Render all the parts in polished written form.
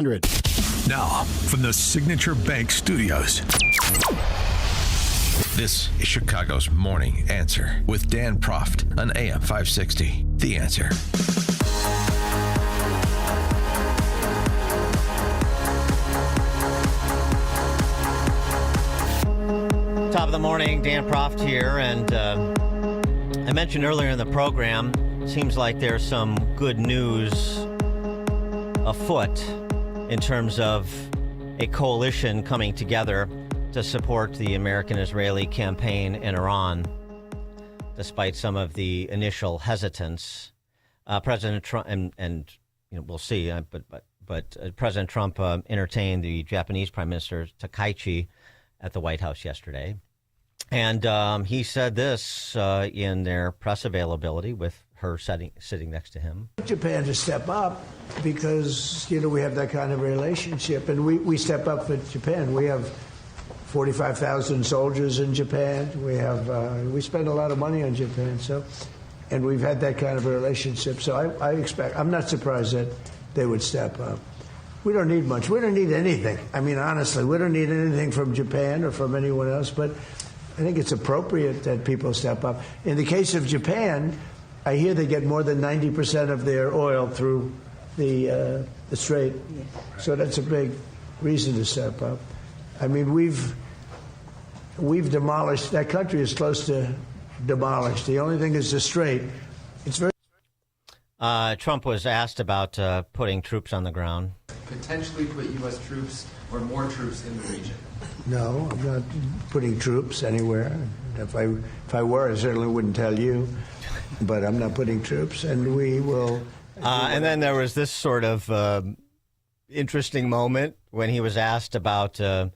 Now, from the Signature Bank Studios. This is Chicago's Morning Answer with Dan Proft on AM 560. The Answer. Top of the morning, Dan Proft here, and I mentioned earlier in the program, it seems like there's some good news afoot in terms of a coalition coming together to support the American-Israeli campaign in Iran, despite some of the initial hesitance. President Trump, and we'll see, but President Trump entertained the Japanese Prime Minister Takaichi at the White House yesterday. And he said this in their press availability with her sitting next to him. Japan to step up because, we have that kind of relationship. And we step up for Japan. We have 45,000 soldiers in Japan. We spend a lot of money on Japan. And we've had that kind of a relationship. So I'm not surprised that they would step up. We don't need much. We don't need anything. I mean, honestly, we don't need anything from Japan or from anyone else. But I think it's appropriate that people step up. In the case of Japan, I hear they get more than 90% of their oil through the strait. So that's a big reason to step up. I mean, we've demolished, that country is close to demolished. The only thing is the strait. It's very. Trump was asked about putting troops on the ground. Potentially put U.S. troops or more troops in the region. No, I'm not putting troops anywhere. If I were, I certainly wouldn't tell you. But I'm not putting troops, and we will. And then there was this sort of interesting moment when he was asked about the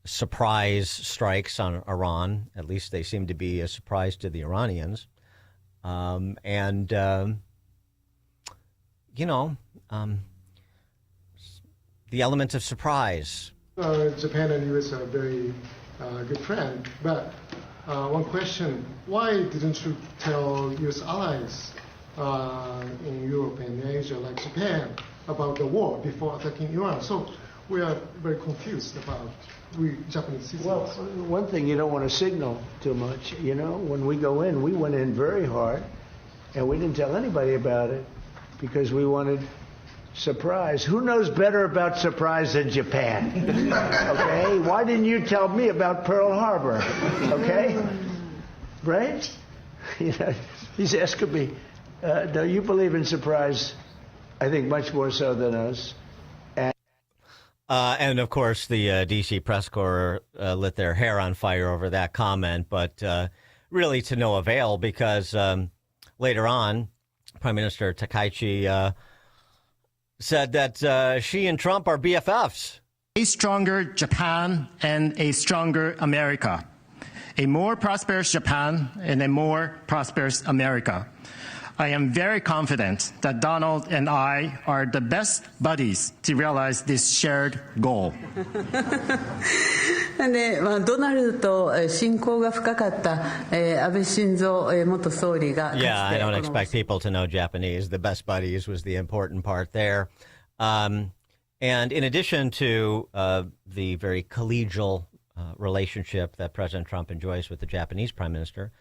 surprise strikes on Iran. At least they seem to be a surprise to the Iranians. The element of surprise. Japan and U.S. are very good friends, but one question, why didn't you tell U.S. allies in Europe and Asia, like Japan, about the war before attacking Iran? So we are very confused about we Japanese citizens. Well, one thing, you don't want to signal too much. When we go in, we went in very hard, and we didn't tell anybody about it because we wanted surprise. Who knows better about surprise than Japan? Okay? Why didn't you tell me about Pearl Harbor? Okay? Right? He's asking me, do you believe in surprise? I think much more so than us. And of course, the D.C. press corps lit their hair on fire over that comment, but really to no avail because later on, Prime Minister Takaichi said that she and Trump are BFFs. A stronger Japan and a stronger America. A more prosperous Japan and a more prosperous America. I am very confident that Donald and I are the best buddies to realize this shared goal. で、ドナルドと親交が深かった安倍晋三元総理が Yeah, I don't expect people to know Japanese. The best buddies was the important part there. And in addition to the very collegial relationship that President Trump enjoys with the Japanese Prime Minister,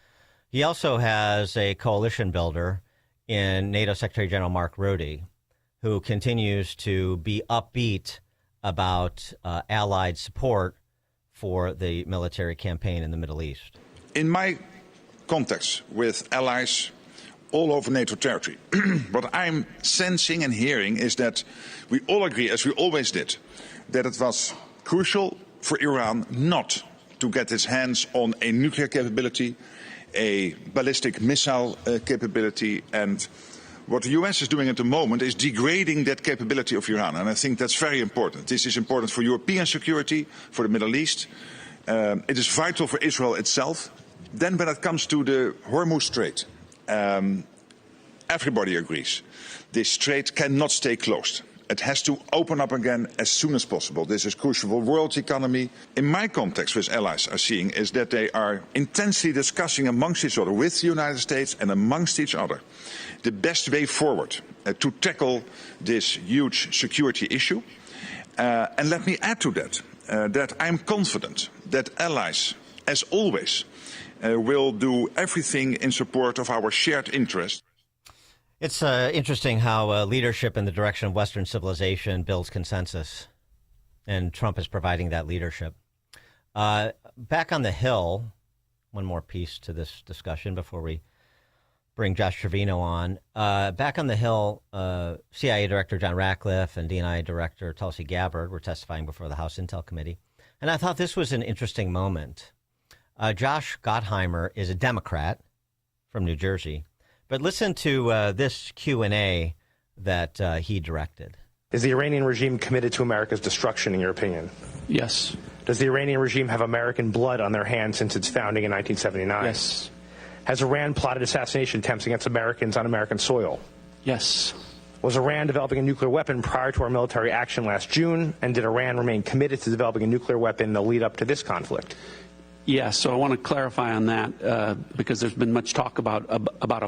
he also has a coalition builder in NATO Secretary General Mark Rutte, who continues to be upbeat about allied support for the military campaign in the Middle East. In my contacts with allies all over NATO territory, what I'm sensing and hearing is that we all agree, as we always did, that it was crucial for Iran not to get its hands on a nuclear capability, a ballistic missile capability, and what the US is doing at the moment is degrading that capability of Iran, and I think that's very important. This is important for European security, for the Middle East. It is vital for Israel itself. Then when it comes to the Hormuz Strait, everybody agrees this strait cannot stay closed. It has to open up again as soon as possible. This is crucial for the world economy. In my context, with allies are seeing is that they are intensely discussing amongst each other, with the United States and amongst each other, the best way forward to tackle this huge security issue. And let me add to that, that I'm confident that allies, as always, will do everything in support of our shared interest. It's interesting how leadership in the direction of Western civilization builds consensus, and Trump is providing that leadership. Back on the Hill, one more piece to this discussion before we bring Josh Trevino on. Back on the Hill, CIA Director John Ratcliffe and DNI Director Tulsi Gabbard were testifying before the House Intel Committee, and I thought this was an interesting moment. Josh Gottheimer is a Democrat from New Jersey. But listen to this Q&A that he directed. Is the Iranian regime committed to America's destruction, in your opinion? Yes. Does the Iranian regime have American blood on their hands since its founding in 1979? Yes. Has Iran plotted assassination attempts against Americans on American soil? Yes. Was Iran developing a nuclear weapon prior to our military action last June? And did Iran remain committed to developing a nuclear weapon in the lead up to this conflict? Yeah, so I want to clarify on that because there's been much talk about a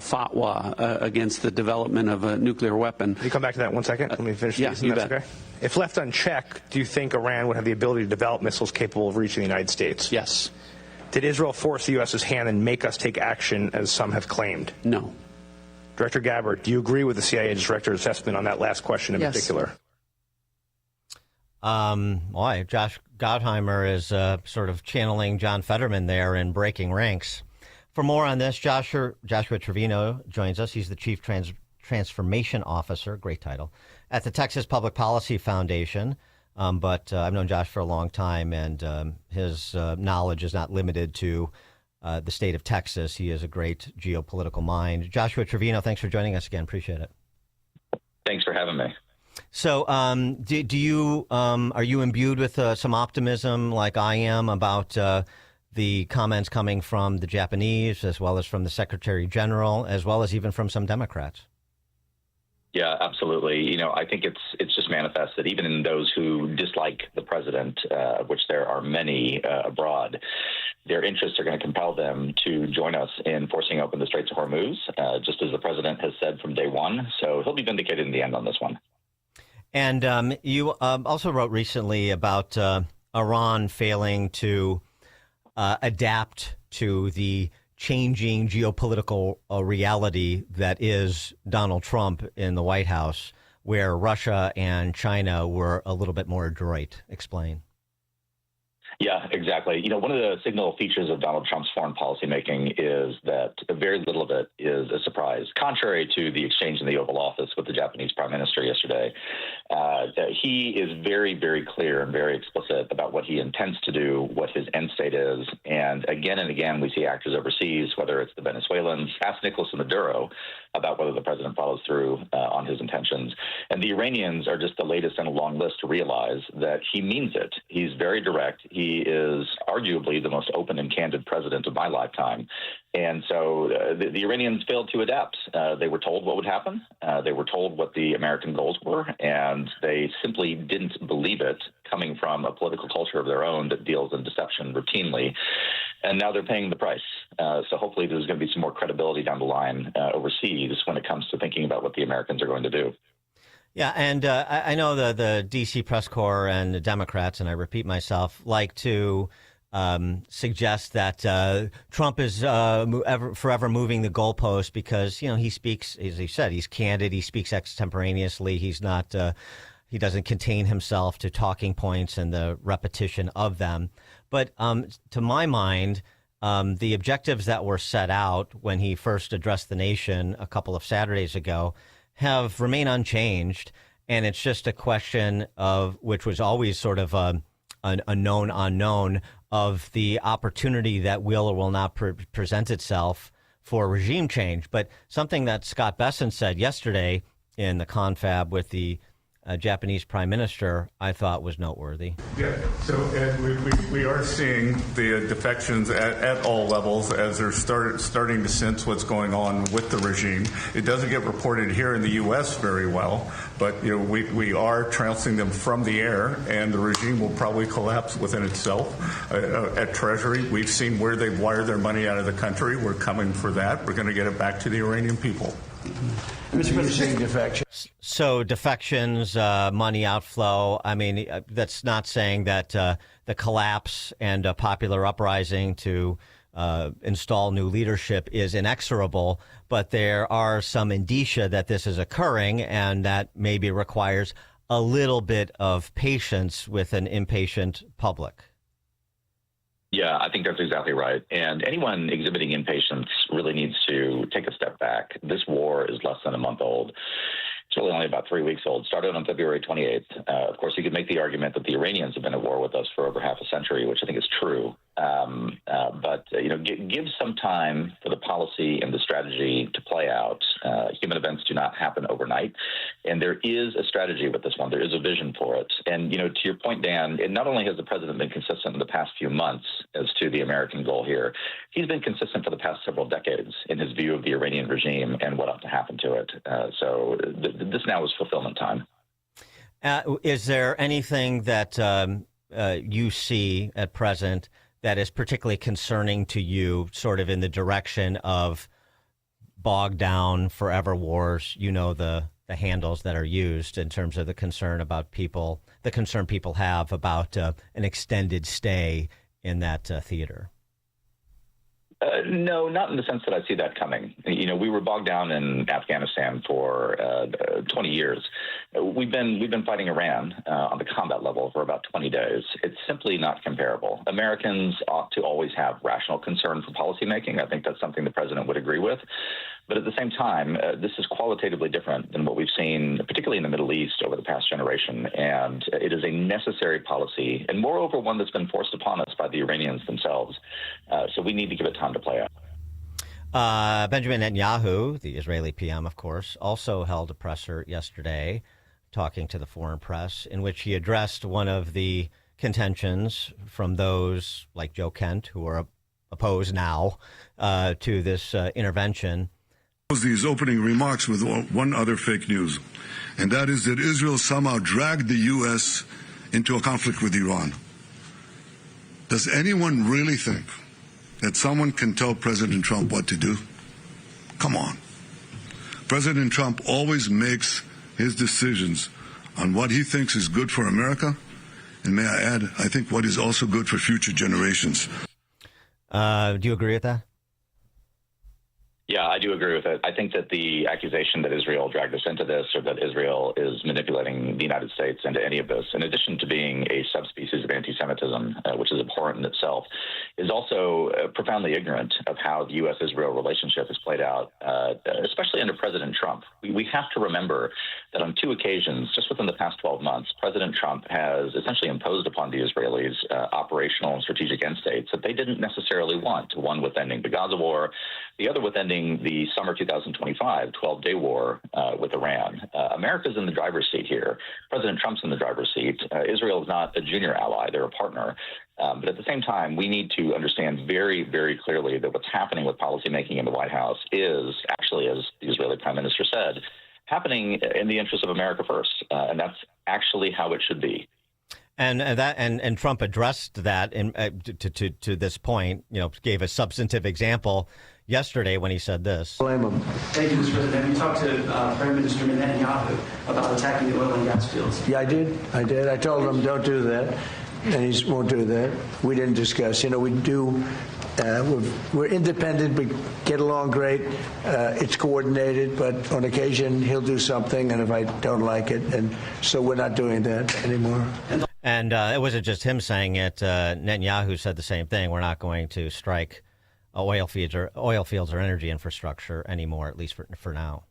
fatwa against the development of a nuclear weapon. Can you come back to that 1 second? Let me finish yeah, this. You That's bet. Okay. If left unchecked, do you think Iran would have the ability to develop missiles capable of reaching the United States? Yes. Did Israel force the U.S.'s hand and make us take action, as some have claimed? No. Director Gabbard, do you agree with the CIA director's assessment on that last question in particular? Josh Gottheimer is sort of channeling John Fetterman there in breaking ranks. For more on this, Joshua Trevino joins us. He's the Chief Transformation Officer, great title, at the Texas Public Policy Foundation. But I've known Josh for a long time, and his knowledge is not limited to the state of Texas. He is a great geopolitical mind. Joshua Trevino, thanks for joining us again. Appreciate it. Thanks for having me. So, do you are you imbued with some optimism, like I am, about the comments coming from the Japanese, as well as from the Secretary General, as well as even from some Democrats? Yeah, absolutely. You know, I think it's just manifest that even in those who dislike the president, of which there are many abroad, their interests are going to compel them to join us in forcing open the Straits of Hormuz, just as the president has said from day one. So he'll be vindicated in the end on this one. And you also wrote recently about Iran failing to adapt to the changing geopolitical reality that is Donald Trump in the White House, where Russia and China were a little bit more adroit. Explain. Yeah, exactly. You know, one of the signal features of Donald Trump's foreign policy making is that very little of it is a surprise. Contrary to the exchange in the Oval Office with the Japanese Prime Minister yesterday, he is very, very clear and very explicit about what he intends to do, what his end state is. And again, we see actors overseas, whether it's the Venezuelans, ask Nicolas Maduro about whether the president follows through on his intentions. And the Iranians are just the latest in a long list to realize that he means it. He's very direct. He is arguably the most open and candid president of my lifetime. And so the Iranians failed to adapt. They were told what would happen. They were told what the American goals were, and they simply didn't believe it, coming from a political culture of their own that deals in deception routinely. And now they're paying the price. So hopefully there's going to be some more credibility down the line overseas when it comes to thinking about what the Americans are going to do. Yeah, and I know the D.C. press corps and the Democrats, and I repeat myself, like to suggest that Trump is forever moving the goalpost because, you know, he speaks, as he said, he's candid, he speaks extemporaneously, he's not, he doesn't contain himself to talking points and the repetition of them. But to my mind, the objectives that were set out when he first addressed the nation a couple of Saturdays ago have remained unchanged. And it's just a question of, which was always sort of a known unknown, of the opportunity that will or will not present itself for regime change. But something that Scott Bessent said yesterday in the confab with the Japanese prime minister, I thought was noteworthy. Yeah, so Ed, we are seeing the defections at all levels as they're starting to sense what's going on with the regime. It doesn't get reported here in the U.S. very well, but we are trouncing them from the air, and the regime will probably collapse within itself. At Treasury, we've seen where they've wired their money out of the country. We're coming for that. We're going to get it back to the Iranian people. Mr. President, defections. So defections, money outflow. I mean, that's not saying that the collapse and a popular uprising to install new leadership is inexorable, but there are some indicia that this is occurring, and that maybe requires a little bit of patience with an impatient public. Yeah, I think that's exactly right. And anyone exhibiting impatience really needs to take a step back. This war is less than a month old. It's really only about 3 weeks old. Started on February 28th. Of course, you could make the argument that the Iranians have been at war with us for over half a century, which I think is true. But give some time for the policy and the strategy to play out. Human events do not happen overnight. And there is a strategy with this one. There is a vision for it. And, to your point, Dan, not only has the president been consistent in the past few months as to the American goal here, he's been consistent for the past several decades in his view of the Iranian regime and what ought to happen to it. So this now is fulfillment time. Is there anything that you see at present that is particularly concerning to you, sort of in the direction of bogged down forever wars? The handles that are used in terms of the concern about people, the concern people have about an extended stay in that theater. No, not in the sense that I see that coming. We were bogged down in Afghanistan for 20 years. We've been fighting Iran on the combat level for about 20 days. It's simply not comparable. Americans ought to always have rational concern for policymaking. I think that's something the president would agree with. But at the same time, this is qualitatively different than what we've seen, particularly in the Middle East over the past generation. And it is a necessary policy, and moreover, one that's been forced upon us by the Iranians themselves. So we need to give it time to play out. Benjamin Netanyahu, the Israeli PM, of course, also held a presser yesterday talking to the foreign press, in which he addressed one of the contentions from those like Joe Kent, who are opposed now to this intervention. These opening remarks with one other fake news, and that is that Israel somehow dragged the U.S. into a conflict with Iran. Does anyone really think that someone can tell President Trump what to do? Come on. President Trump always makes his decisions on what he thinks is good for America, and may I add, I think what is also good for future generations. Do you agree with that? Yeah, I do agree with it. I think that the accusation that Israel dragged us into this, or that Israel is manipulating the United States into any of this, in addition to being a subspecies of anti-Semitism, which is abhorrent in itself, is also profoundly ignorant of how the U.S.-Israel relationship has played out, especially under President Trump. We have to remember that on two occasions, just within the past 12 months, President Trump has essentially imposed upon the Israelis operational and strategic end states that they didn't necessarily want, one with ending the Gaza war, the other with ending the summer 2025 12-day war with Iran. America's in the driver's seat here. President Trump's in the driver's seat. Israel is not a junior ally. They're a partner. But at the same time, we need to understand very, very clearly that what's happening with policymaking in the White House is actually, as the Israeli prime minister said, happening in the interest of America first. And that's actually how it should be. And Trump addressed that to this point, gave a substantive example yesterday when he said this. Blame him. Thank you, Mr. President. Have you talked to Prime Minister Netanyahu about attacking the oil and gas fields? Yeah, I did. I told him don't do that, and he won't do that. We didn't discuss. We do. We're independent. We get along great. It's coordinated, but on occasion he'll do something, and if I don't like it, and so we're not doing that anymore. And it wasn't just him saying it. Netanyahu said the same thing. We're not going to strike oil fields or energy infrastructure anymore, at least for now.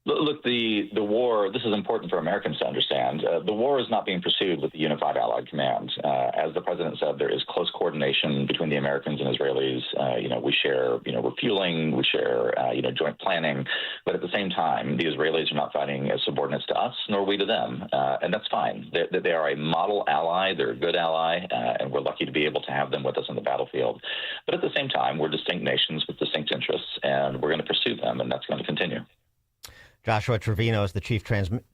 Look, the war, this is important for Americans to understand. The war is not being pursued with the unified Allied command. As the president said, there is close coordination between the Americans and Israelis. We share, refueling, we share, joint planning. But at the same time, the Israelis are not fighting as subordinates to us, nor we to them. And that's fine. They are a model ally. They're a good ally. And we're lucky to be able to have them with us on the battlefield. But at the same time, we're distinct nations with distinct interests, and we're going to pursue them, and that's going to continue. Joshua Trevino is the Chief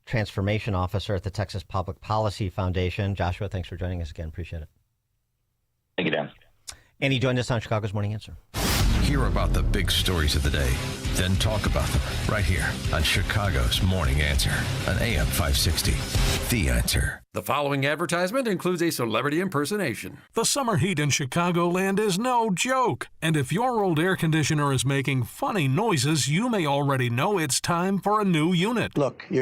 Transformation Officer at the Texas Public Policy Foundation. Joshua, thanks for joining us again. Appreciate it. Thank you, Dan. And he joined us on Chicago's Morning Answer. Hear about the big stories of the day, then talk about them right here on Chicago's Morning Answer on AM 560. The Answer. The following advertisement includes a celebrity impersonation. The summer heat in Chicagoland is no joke. And if your old air conditioner is making funny noises, you may already know it's time for a new unit. Look, you're